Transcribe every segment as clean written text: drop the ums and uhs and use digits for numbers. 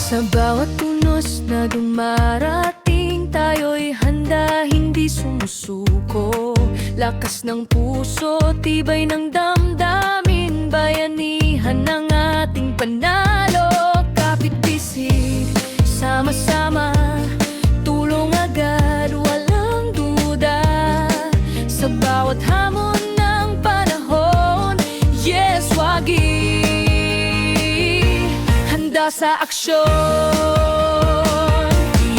Sa bawat unos na dumarating, tayo'y handa, hindi sumusuko. Lakas ng puso, tibay ng damdamin, bayanihan ng ating panalo. Kapit-bisig, sama-sama, tulong agad, walang duda. Sa bawat hamon ng panahon, yes, wagi handa sa aksyon.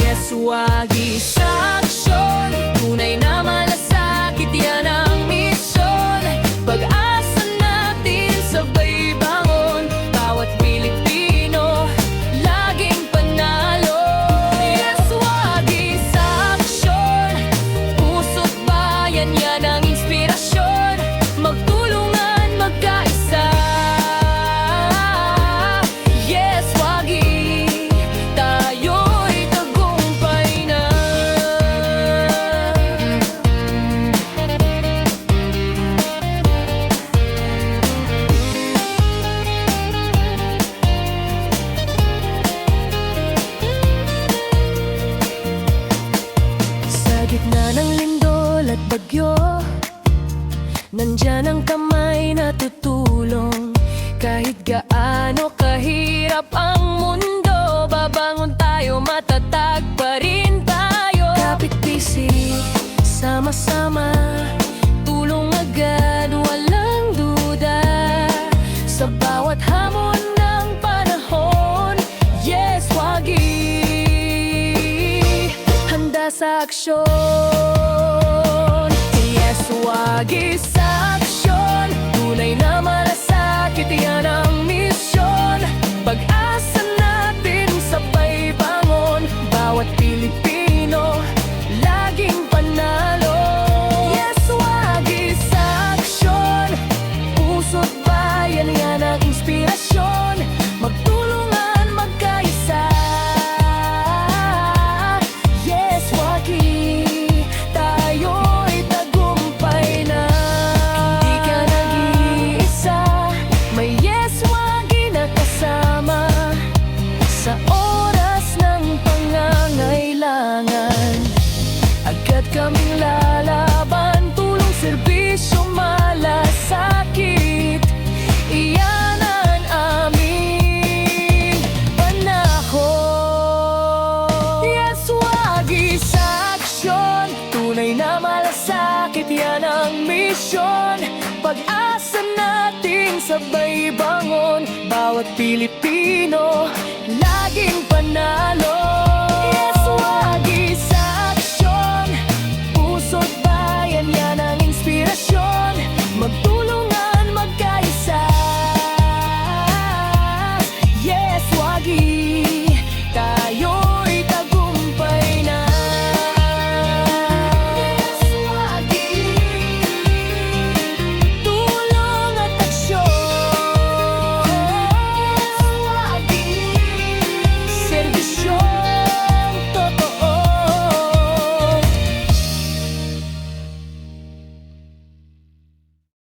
Yes, wagi sa aksyon. Tunay na malasakit, yan ang misyon. Pag-asa natin sabay bangon, bawat Pilipino laging panalo. Yes, wagi sa aksyon. Puso't bayan, yan ang inspirasyon. Magtulungan, magkaisa. Gitna ng lindol at bagyo, nandyan ang kamay na tutulong. Kahit gaano kahirap ang mundo, babangon tayo, matatag pa rin tayo. Kapit-bisig, sama-sama, tulong agad, walang duda. Sa bawat hamon ng panahon, yes, wagi sa aksyon. Yes, wagi sa aksyon. Tunay na malasakit, yan ang misyon. Pag-asa natin sabay bangon, bawat Pilipino laging panalo. Yes, wagi sa aksyon. Puso't bayan, yan ang inspirasyon. Magtulungan, magkaisa. Sa oras ng pangangailangan, agad kaming lalaban. Tulong, serbisyo, malasakit, iyan ang aming panahon. Yes, wagi sa aksyon. Tunay na malasakit, yan ang misyon. Pag-asa natin sabay bangon, bawat Pilipino laging panalo.